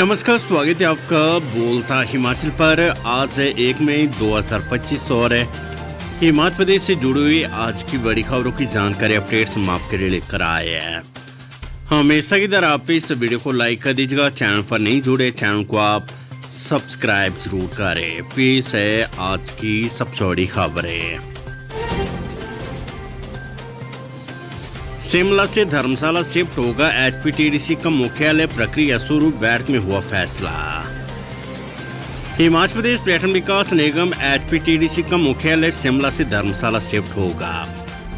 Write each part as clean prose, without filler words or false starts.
नमस्कार, स्वागत है आपका बोलता हिमाचल पर। आज है 1 मई 2025 और हिमाचल प्रदेश से जुड़ी हुई आज की बड़ी खबरों की जानकारी अपडेट्स हम आपके लिए लेकर आए हैं। हमेशा की तरह आप इस वीडियो को लाइक कर दीजिएगा। चैनल पर नहीं जुड़े चैनल को आप सब्सक्राइब जरूर करें। पेश है आज की सबसे बड़ी खबरें। शिमला से धर्मशाला शिफ्ट होगा एचपीटीडीसी का मुख्यालय, प्रक्रिया शुरू, बैठक में हुआ फैसला। हिमाचल प्रदेश पर्यटन विकास निगम एचपीटीडीसी का मुख्यालय शिमला से धर्मशाला शिफ्ट होगा।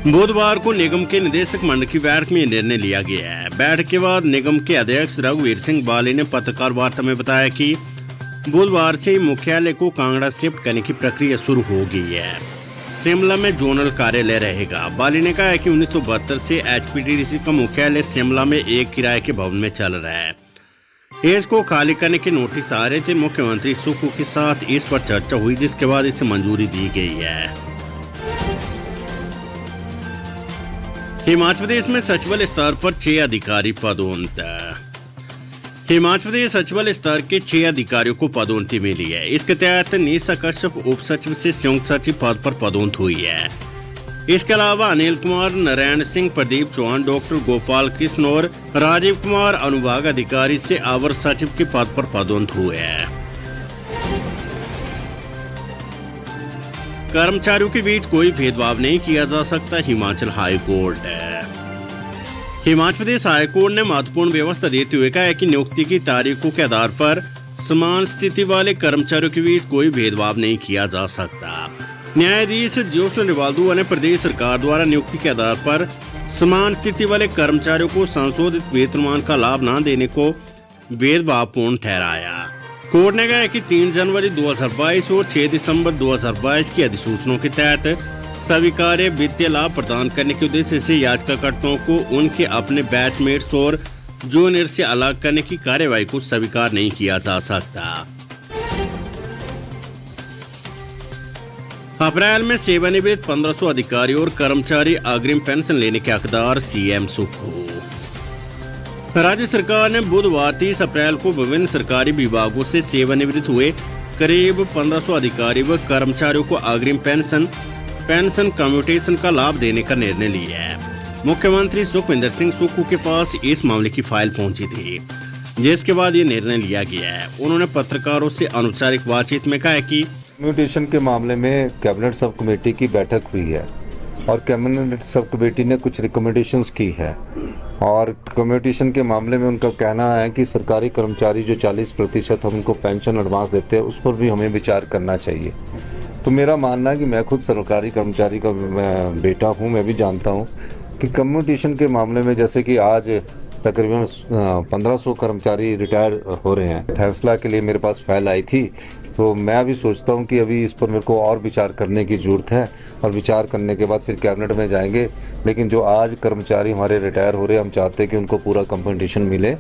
बुधवार को निगम के निदेशक मंडल की बैठक में निर्णय लिया गया है। बैठक के बाद निगम के अध्यक्ष रघुवीर सिंह बाली ने पत्रकार वार्ता में बताया कि बुधवार से मुख्यालय को कांगड़ा शिफ्ट करने की प्रक्रिया शुरू हो गई है। शिमला में जोनल कार्यालय रहेगा। बाली ने कहा है कि 1972 से एचपीटीडीसी का मुख्यालय शिमला में एक किराए के भवन में चल रहा है। इसको खाली करने के नोटिस आ रहे थे। मुख्यमंत्री सुक्खू के साथ इस पर चर्चा हुई, जिसके बाद इसे मंजूरी दी गई है। हिमाचल प्रदेश में सचिवालय स्तर पर 6 अधिकारी पदोन्नत। हिमाचल प्रदेश सचिवालय स्तर के 6 अधिकारियों को पदोन्नति मिली है। इसके तहत निशा कश्यप उप सचिव से संयुक्त सचिव पद पर पदोन्नत हुई है। इसके अलावा अनिल कुमार, नारायण सिंह, प्रदीप चौहान, डॉक्टर गोपाल कृष्ण और राजीव कुमार अनुभाग अधिकारी से अवर सचिव के पद पर पदोन्नत हुए हैं। कर्मचारियों के बीच कोई भेदभाव नहीं किया जा सकता, हिमाचल हाई कोर्ट है। हिमाचल प्रदेश हाईकोर्ट ने महत्वपूर्ण व्यवस्था देते हुए कहा है कि नियुक्ति की तारीखों के आधार पर समान स्थिति वाले कर्मचारियों के बीच कोई भेदभाव नहीं किया जा सकता। न्यायाधीश ज्योत्सना रिवाल्दो ने प्रदेश सरकार द्वारा नियुक्ति के आधार पर समान स्थिति वाले कर्मचारियों को संशोधित वेतनमान का लाभ न देने को भेदभावपूर्ण ठहराया। कोर्ट ने कहा है कि 3 जनवरी 2022 और 6 दिसंबर 2022 की अधिसूचनाओं के तहत स्वीकार्य वित्तीय लाभ प्रदान करने के उद्देश्य से याचिकाकर्ताओं को उनके अपने बैचमेट्स और जूनियर से अलग करने की कार्यवाही को स्वीकार नहीं किया जा सकता। अप्रैल में सेवानिवृत्त 1500 अधिकारी और कर्मचारी अग्रिम पेंशन लेने के हकदार, सीएम सुक्खू। राज्य सरकार ने बुधवार 30 अप्रैल को विभिन्न सरकारी विभागों से सेवानिवृत्त हुए करीब 1500 अधिकारी व कर्मचारियों को अग्रिम पेंशन कम्यूटेशन का लाभ देने का निर्णय लिया है। मुख्यमंत्री सुखविंदर सिंह सुक्खू के पास इस मामले की फाइल पहुंची थी, जिसके बाद ये निर्णय लिया गया है। उन्होंने पत्रकारों से अनौपचारिक बातचीत में कहा कि कम्यूटेशन के मामले में कैबिनेट सब कमेटी की बैठक हुई है और कैबिनेट सब कमेटी ने कुछ रिकमेंडेशंस की है और कम्यूटेशन के मामले में उनका कहना है कि सरकारी कर्मचारी जो 40% हम उनको पेंशन एडवांस देते हैं, उस पर भी हमें विचार करना चाहिए। तो मेरा मानना है कि मैं खुद सरकारी कर्मचारी का बेटा हूं, मैं भी जानता हूं कि कम्यूटेशन के मामले में जैसे कि आज तकरीबन 1500 कर्मचारी रिटायर हो रहे हैं। फैसला के लिए मेरे पास फाइल आई थी, तो मैं भी सोचता हूं कि अभी इस पर मेरे को और विचार करने की ज़रूरत है और विचार करने के बाद फिर कैबिनेट में जाएंगे। लेकिन जो आज कर्मचारी हमारे रिटायर हो रहे हैं, हम चाहते हैं कि उनको पूरा कम्यूटेशन मिले,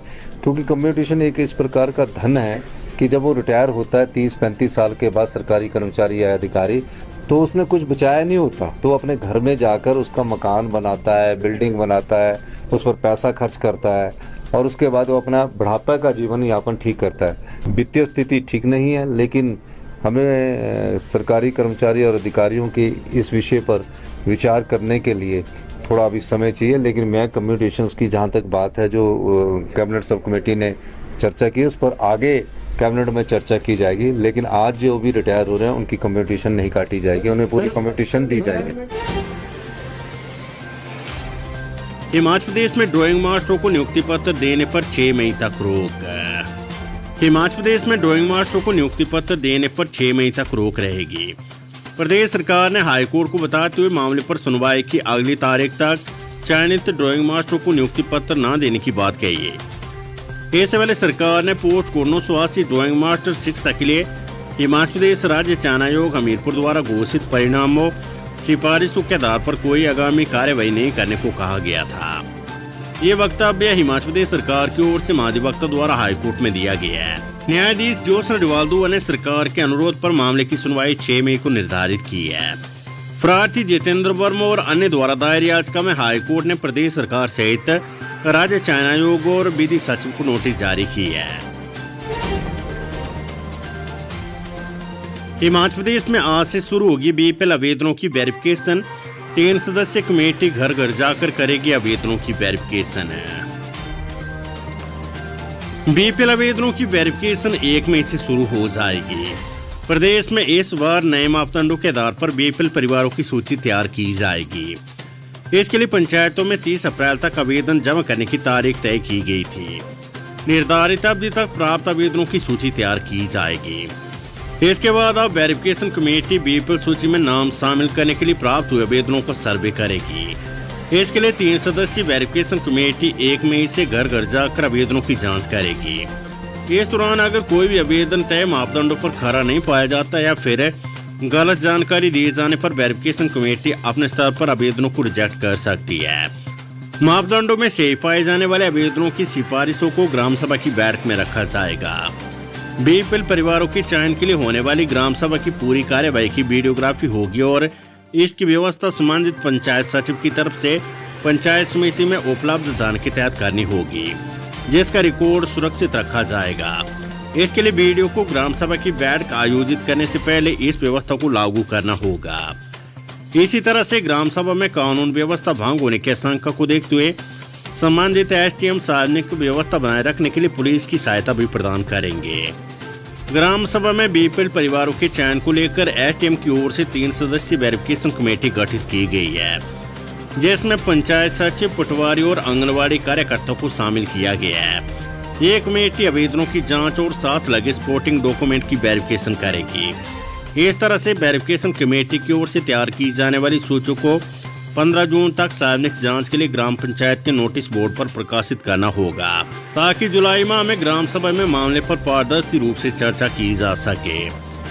क्योंकि कम्यूटेशन एक इस प्रकार का धन है कि जब वो रिटायर होता है 30-35 साल के बाद सरकारी कर्मचारी या अधिकारी, तो उसने कुछ बचाया नहीं होता, तो अपने घर में जाकर उसका मकान बनाता है, बिल्डिंग बनाता है, उस पर पैसा खर्च करता है और उसके बाद वो अपना बुढ़ापा का जीवन यापन ठीक करता है। वित्तीय स्थिति ठीक नहीं है, लेकिन हमें सरकारी कर्मचारी और अधिकारियों की इस विषय पर विचार करने के लिए थोड़ा अभी समय चाहिए। लेकिन मैं कम्यूटेशंस की जहाँ तक बात है, जो कैबिनेट सब कमेटी ने चर्चा की, उस पर आगे कैबिनेट में चर्चा की जाएगी। लेकिन आज जो भी रिटायर हो रहे हैं उनकी कम्यूटेशन नहीं काटी जाएगी, उन्हें पूरी कम्यूटेशन दी जाएगी। हिमाचल प्रदेश में ड्राइंग मास्टरों को नियुक्ति पत्र देने पर 6 मई तक रोक। हिमाचल प्रदेश में ड्राइंग मास्टरों को नियुक्ति पत्र देने पर 6 मई तक रोक रहेगी। प्रदेश सरकार ने हाईकोर्ट को बताते हुए मामले पर सुनवाई की अगली तारीख तक चयनित ड्राइंग मास्टरों को नियुक्ति पत्र न देने की बात कही है। इससे पहले सरकार ने पोस्ट कोड 980 ड्राइंग मास्टर शिक्षा के लिए हिमाचल प्रदेश राज्य चयन आयोग हमीरपुर द्वारा घोषित परिणामों सिफारिशों के आधार पर कोई आगामी कार्यवाही नहीं करने को कहा गया था। ये वक्तव्य हिमाचल प्रदेश सरकार की ओर से महाधिवक्ता द्वारा हाईकोर्ट में दिया गया है। न्यायाधीश ज्योत्सना रिवाल्दो ने सरकार के अनुरोध पर मामले की सुनवाई 6 मई को निर्धारित की है। प्रार्थी जितेंद्र वर्मा और अन्य द्वारा दायर याचिका में हाईकोर्ट ने प्रदेश सरकार सहित राज्य चयन आयोग और विधि सचिव को नोटिस जारी की है। हिमाचल प्रदेश में आज से शुरू होगी बीपीएल आवेदनों की वेरिफिकेशन। 3 सदस्यीय कमेटी घर घर जाकर करेगी आवेदनों की वेरिफिकेशन। बीपीएल आवेदनों की वेरिफिकेशन 1 मई से शुरू हो जाएगी। प्रदेश में इस बार नए मापदंडों के आधार पर बीपीएल परिवारों की सूची तैयार की जाएगी। इसके लिए पंचायतों में 30 अप्रैल तक आवेदन जमा करने की तारीख तय की गई थी। निर्धारित अवधि तक प्राप्त आवेदनों की सूची तैयार की जाएगी। इसके बाद अब वेरिफिकेशन कमेटी बीपीएल सूची में नाम शामिल करने के लिए प्राप्त हुए आवेदनों को सर्वे करेगी। इसके लिए 3 सदस्यीय वेरिफिकेशन कमेटी 1 मई से घर घर जाकर आवेदनों की जांच करेगी। इस दौरान अगर कोई भी आवेदन तय मापदंडों पर खरा नहीं पाया जाता या फिर गलत जानकारी दिए जाने पर वेरिफिकेशन कमेटी अपने स्तर पर आवेदनों को रिजेक्ट कर सकती है। मापदंडों में सही पाए जाने वाले आवेदनों की सिफारिशों को ग्राम सभा की बैठक में रखा जाएगा। बीपीएल परिवारों के चयन के लिए होने वाली ग्राम सभा की पूरी कार्यवाही की वीडियोग्राफी होगी और इसकी व्यवस्था संबंधित पंचायत सचिव की तरफ से पंचायत समिति में उपलब्ध धन के तहत करनी होगी, जिसका रिकॉर्ड सुरक्षित रखा जाएगा। इसके लिए वीडियो को ग्राम सभा की बैठक आयोजित करने से पहले इस व्यवस्था को लागू करना होगा। इसी तरह से ग्राम सभा में कानून व्यवस्था भंग होने की आशंका को देखते हुए संबंधित एसडीएम सार्वजनिक व्यवस्था बनाए रखने के लिए पुलिस की सहायता भी प्रदान करेंगे। ग्राम सभा में बीपीएल परिवारों के चयन को लेकर एसडीएम की ओर से 3 सदस्यीय वेरिफिकेशन कमेटी गठित की गई है, जिसमें पंचायत सचिव, पटवारी और आंगनबाड़ी कार्यकर्ताओं को शामिल किया गया है। ये कमेटी आवेदनों की जांच और साथ लगे सपोर्टिंग डॉक्यूमेंट की वेरिफिकेशन करेगी। इस तरह से वेरिफिकेशन कमेटी की ओर से तैयार की जाने वाली सूची को 15 जून तक सार्वजनिक जांच के लिए ग्राम पंचायत के नोटिस बोर्ड पर प्रकाशित करना होगा, ताकि जुलाई माह में ग्राम सभा में मामले पर पारदर्शी रूप से चर्चा की जा सके।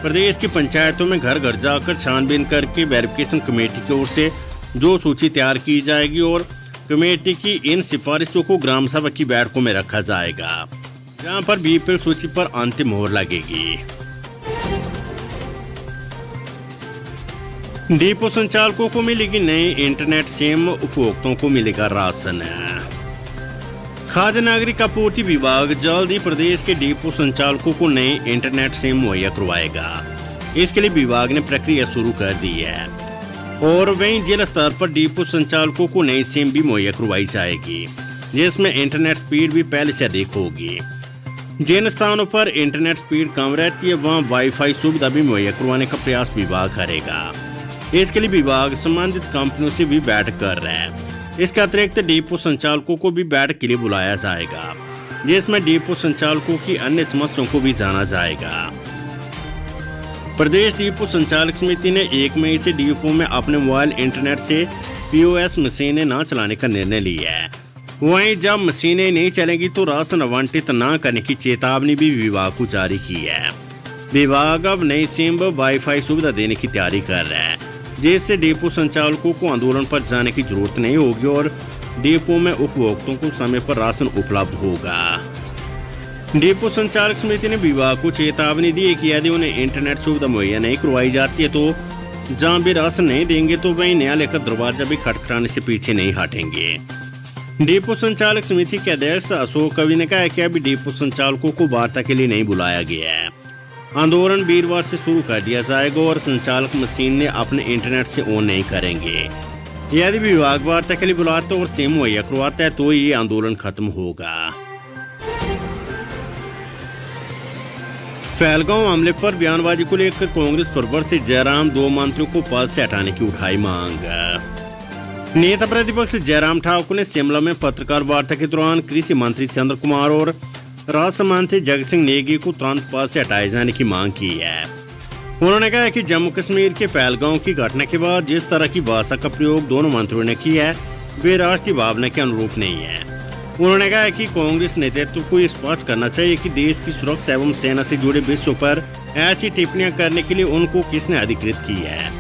प्रदेश की पंचायतों में घर घर जाकर छानबीन करके वेरिफिकेशन कमेटी की ओर से जो सूची तैयार की जाएगी और कमेटी की इन सिफारिशों को ग्राम सभा की बैठकों में रखा जाएगा, जहां पर बीपीएल सूची पर अंतिम मोहर लगेगी। डिपो संचालकों को मिलेगी नई इंटरनेट सिम, उपभोक्ताओं को मिलेगा राशन। खाद्य नागरिक आपूर्ति विभाग जल्द ही प्रदेश के डिपो संचालकों को नई इंटरनेट सिम मुहैया करवाएगा। इसके लिए विभाग ने प्रक्रिया शुरू कर दी है और वहीं जिला स्तर पर डिपो संचालकों को नई सिम भी मुहैया करवाई जाएगी, जिसमें इंटरनेट स्पीड भी पहले से अधिक होगी। जिन स्थानों पर इंटरनेट स्पीड कम रहती है वहां वाईफाई सुविधा भी मुहैया करवाने का प्रयास विभाग करेगा। इसके लिए विभाग संबंधित कंपनियों से भी बैठक कर रहा है। इसके अतिरिक्त डिपो संचालकों को भी बैठक के लिए बुलाया जाएगा, जिसमें डिपो संचालकों की अन्य समस्याओं को भी जाना जाएगा। प्रदेश डिपो संचालक समिति ने 1 मई से डिपो में अपने मोबाइल इंटरनेट से पीओएस मशीनें न चलाने का निर्णय लिया है। वहीं जब मशीनें नहीं चलेंगी तो राशन आवंटित न करने की चेतावनी भी विभाग को जारी की है। विभाग अब नई सिम वाईफाई सुविधा देने की तैयारी कर रहा है, जिससे डिपो संचालकों को आंदोलन पर जाने की जरूरत नहीं होगी और डिपो में उपभोक्ताओं को समय पर राशन उपलब्ध होगा। डिपो संचालक समिति ने विभाग को चेतावनी दी है कि यदि उन्हें इंटरनेट सुविधा मुहैया नहीं करवाई जाती है तो जहां भी राशन नहीं देंगे तो वहीं नया लेकर दरवाजा भी खटखटाने से पीछे नहीं हटेंगे। डिपो संचालक समिति के अध्यक्ष अशोक कवि ने कहा है कि अभी डिपो संचालकों को वार्ता के लिए नहीं बुलाया गया है। आंदोलन वीरवार से शुरू कर दिया जाएगा और संचालक मशीन ने अपने इंटरनेट से ऑन नहीं करेंगे। यदि विभाग वार्ता के लिए बुलाता है और सिम मुहैया करवाता है तो ये आंदोलन खत्म होगा। पहलगांव मामले पर बयानबाजी को लेकर कांग्रेस प्रवक्ता से जयराम 2 मंत्रियों को पद से हटाने की उठाई मांग। नेता प्रतिपक्ष जयराम ठाकुर ने शिमला में पत्रकार वार्ता के दौरान कृषि मंत्री चंद्र कुमार और राजस्व मंत्री जगत सिंह नेगी को तुरंत पद से हटाए जाने की मांग की है। उन्होंने कहा कि जम्मू कश्मीर के पहलगांव की घटना के बाद जिस तरह की भाषा का प्रयोग दोनों मंत्रियों ने किया है वे राष्ट्रीय भावना के अनुरूप नहीं है। उन्होंने कहा कि कांग्रेस नेतृत्व को स्पष्ट करना चाहिए कि देश की सुरक्षा एवं सेना से जुड़े विषयों पर ऐसी टिप्पणियां करने के लिए उनको किसने अधिकृत की है।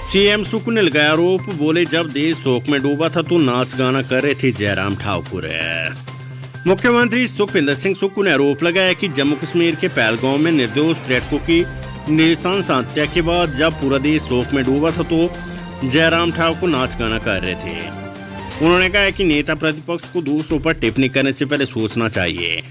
सीएम सुक्खू ने लगाया आरोप, बोले जब देश शोक में डूबा था तो नाच गाना कर रहे थे जयराम ठाकुर। मुख्यमंत्री सुखविंदर सिंह सुक्खू ने आरोप लगाया कि जम्मू कश्मीर के पहलगांव में निर्दोष पर्यटकों की नृशंस हत्या के बाद जब पूरा देश शोक में डूबा था तो जयराम ठाकुर नाच गाना कर रहे थे। उन्होंने कहा कि नेता प्रतिपक्ष को दूसरों पर टिप्पणी करने से पहले सोचना चाहिए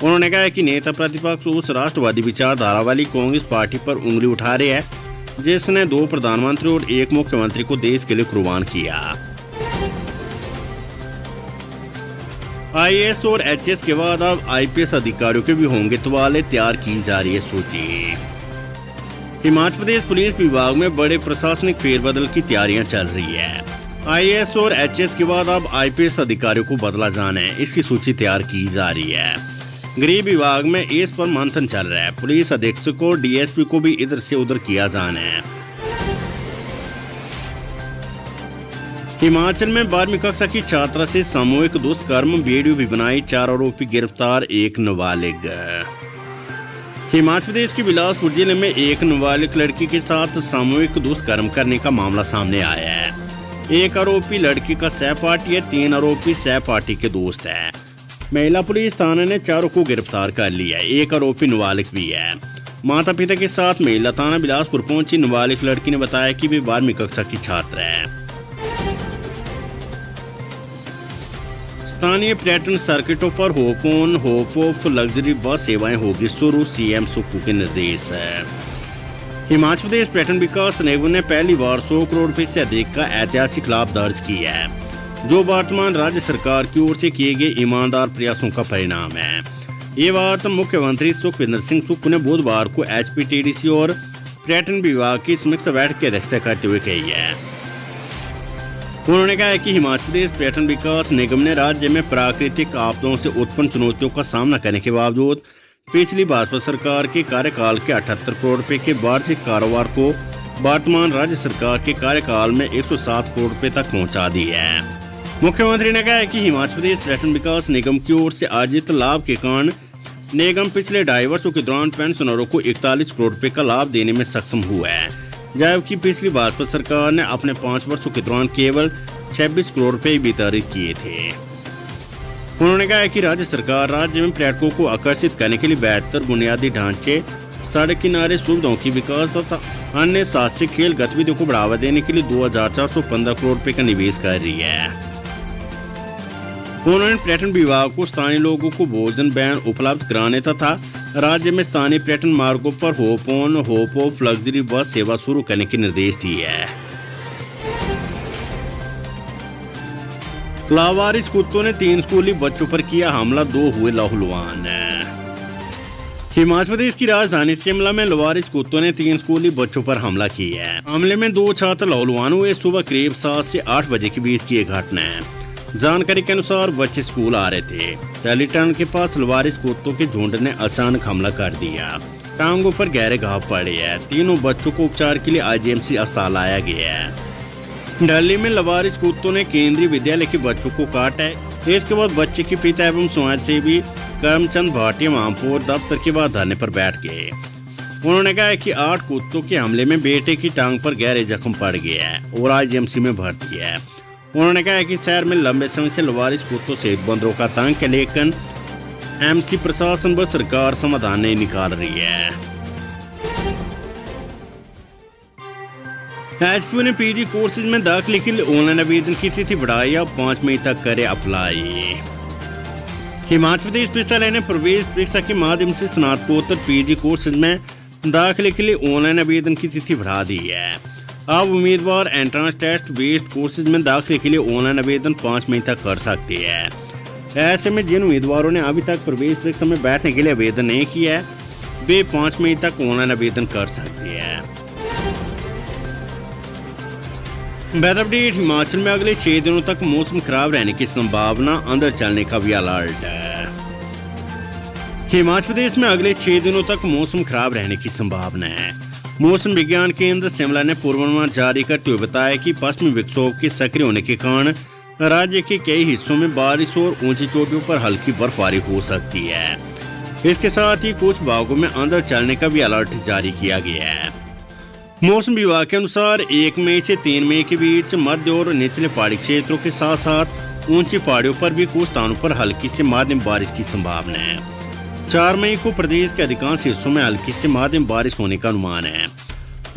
उन्होंने कहा कि नेता प्रतिपक्ष उस राष्ट्रवादी विचारधारा वाली कांग्रेस पार्टी पर उंगली उठा रहे हैं जिसने 2 प्रधानमंत्री और 1 मुख्यमंत्री को देश के लिए कुर्बान किया। आईएएस और एचएएस के बाद अब आईपीएस अधिकारियों के भी होंगे तबादले, तैयार की जा रही है सूची। हिमाचल प्रदेश पुलिस विभाग में बड़े प्रशासनिक फेरबदल की तैयारियां चल रही है। आईएएस और एचएएस के बाद अब आईपीएस अधिकारियों को बदला जाना है, इसकी सूची तैयार की जा रही है। गृह विभाग में इस पर मंथन चल रहा है। पुलिस अधीक्षक और डीएसपी को भी इधर से उधर किया जाना है। हिमाचल में 12वीं कक्षा की छात्रा से सामूहिक दुष्कर्म, वीडियो भी बनाई, 4 आरोपी गिरफ्तार, 1 नाबालिग। हिमाचल प्रदेश के बिलासपुर जिले में एक नाबालिग लड़की के साथ सामूहिक दुष्कर्म करने का मामला सामने आया है। 1 आरोपी लड़की का सहपाठी है, 3 आरोपी सहपाठी के दोस्त है। महिला पुलिस थाने ने 4 को गिरफ्तार कर लिया है। 1 आरोपी नाबालिग भी है। माता पिता के साथ महिला थाना बिलासपुर पहुंची नाबालिग लड़की ने बताया कि वे 12वीं कक्षा की छात्र है। स्थानीय पर्यटन सर्किटों पर होप ऑफ लग्जरी बस सेवाएं होगी शुरू, सीएम सुक्खू के निर्देश है। हिमाचल प्रदेश पर्यटन विकास निगम ने पहली बार 100 करोड़ रुपए से अधिक का ऐतिहासिक लाभ दर्ज किया है, जो वर्तमान राज्य सरकार की ओर से किए गए ईमानदार प्रयासों का परिणाम है। ये बात मुख्यमंत्री सुखविंदर सिंह सुक्खू ने बुधवार को एचपीटीडीसी और पर्यटन विभाग की समीक्षा बैठक की अध्यक्षता करते हुए कही है। उन्होंने कहा कि हिमाचल प्रदेश पर्यटन विकास निगम ने राज्य में प्राकृतिक आपदाओं से उत्पन्न चुनौतियों का सामना करने के बावजूद पिछली भाजपा सरकार के कार्यकाल के 78 करोड़ रुपए के वार्षिक कारोबार को वर्तमान राज्य सरकार के कार्यकाल में 107 करोड़ रुपए तक पहुंचा दी है। मुख्यमंत्री ने कहा कि हिमाचल प्रदेश पर्यटन विकास निगम की ओर से अर्जित लाभ के कारण निगम पिछले 2.5 वर्षों के दौरान पेंशनरों को 41 करोड़ रुपए का लाभ देने में सक्षम हुआ है, जबकि पिछली भाजपा सरकार ने अपने 5 वर्षों के दौरान केवल 26 करोड़ रुपए वितरित किए थे। उन्होंने कहा कि राज्य सरकार राज्य में पर्यटकों को आकर्षित करने के लिए बेहतर बुनियादी ढांचे, सड़क किनारे सुविधाओं की विकास तथा अन्य साहसिक खेल गतिविधियों को बढ़ावा देने के लिए 2415 करोड़ रुपए का निवेश कर रही है। उन्होंने पर्यटन विभाग को स्थानीय लोगों को भोजन बैन उपलब्ध कराने तथा राज्य में स्थानीय पर्यटन मार्गों पर होप ऑफ लग्जरी बस सेवा शुरू करने के निर्देश दिए हैं। लावारिस कुत्तों ने 3 स्कूली बच्चों पर किया हमला, 2 हुए लहूलुहान। हिमाचल प्रदेश की राजधानी शिमला में लावारिस कुत्तों ने 3 स्कूली बच्चों पर हमला किया है। हमले में 2 छात्र लहूलुहान हुए। सुबह करीब 7 से 8 बजे के बीच की घटना है। जानकारी के अनुसार बच्चे स्कूल आ रहे थे। टेलीटर्न के पास लावारिस कुत्तों के झुंड ने अचानक हमला कर दिया। टांगों पर गहरे घाव पड़े हैं। तीनों बच्चों को उपचार के लिए आईजीएमसी अस्पताल लाया गया है। दिल्ली में लावारिस कुत्तों ने केंद्रीय विद्यालय के बच्चों को काटा है। इसके बाद बच्चे के पिता एवं समाज सेवी करमचंद भाटिया महापौर दफ्तर के बाद धरने पर बैठ गए। उन्होंने कहा कि 8 कुत्तों के हमले में बेटे की टांग पर गहरे जख्म पड़ गया है और आईजीएमसी में भर्ती है। उन्होंने कहा कि शहर में लंबे समय से लावारिस कुत्तों सहित बंदरों का तंग है, लेकिन एमसी प्रशासन व सरकार समाधान नहीं निकाल रही है। एचपीयू ने पीजी कोर्सेज में दाखिले के लिए ऑनलाइन आवेदन की तिथि बढ़ाई, अब 5 मई तक करे अप्लाई। हिमाचल प्रदेश विश्वविद्यालय ने प्रवेश परीक्षा के माध्यम से स्नातकोत्तर पीजी कोर्सेज में दाखिले के लिए ऑनलाइन आवेदन की तिथि बढ़ा दी है। अब उम्मीदवार एंट्रेंस टेस्ट बेस्ड कोर्सेज में दाखिले के लिए ऑनलाइन आवेदन 5 मई तक कर सकते हैं। ऐसे में जिन उम्मीदवारों ने अभी तक प्रवेश परीक्षा में बैठने के लिए आवेदन नहीं किया है, वे 5 मई तक ऑनलाइन आवेदन कर सकते हैं। Weather update. हिमाचल में अगले 6 दिनों तक मौसम खराब रहने की संभावना, अंदर चलने का भी अलर्ट है। हिमाचल प्रदेश में अगले 6 दिनों तक मौसम खराब रहने की संभावना है। मौसम विज्ञान केंद्र शिमला ने पूर्वानुमान जारी करते हुए बताया कि पश्चिमी विक्षोभ के सक्रिय होने के कारण राज्य के कई हिस्सों में बारिश और ऊंची चोटियों पर हल्की बर्फबारी हो सकती है। इसके साथ ही कुछ भागों में अंदर चलने का भी अलर्ट जारी किया गया है। मौसम विभाग के अनुसार 1 मई से 3 मई के बीच मध्य और निचले पहाड़ी क्षेत्रों के साथ साथ ऊंची पहाड़ियों पर भी कुछ स्थानों पर हल्की से मध्यम बारिश की संभावना है। 4 मई को प्रदेश के अधिकांश हिस्सों में हल्की से मध्यम बारिश होने का अनुमान है।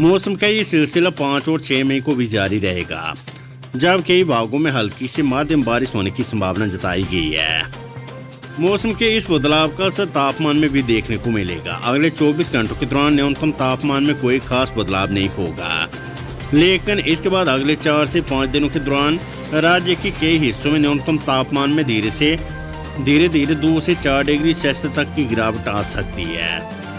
मौसम का ये सिलसिला 5 और 6 मई को भी जारी रहेगा, जब कई भागों में हल्की से मध्यम बारिश होने की संभावना जताई गई है। मौसम के इस बदलाव का असर तापमान में भी देखने को मिलेगा। अगले 24 घंटों के दौरान न्यूनतम तापमान में कोई खास बदलाव नहीं होगा, लेकिन इसके बाद अगले 4 से 5 दिनों के दौरान राज्य के कई हिस्सों में न्यूनतम तापमान में धीरे धीरे 2 से 4 डिग्री सेल्सियस तक की गिरावट आ सकती है।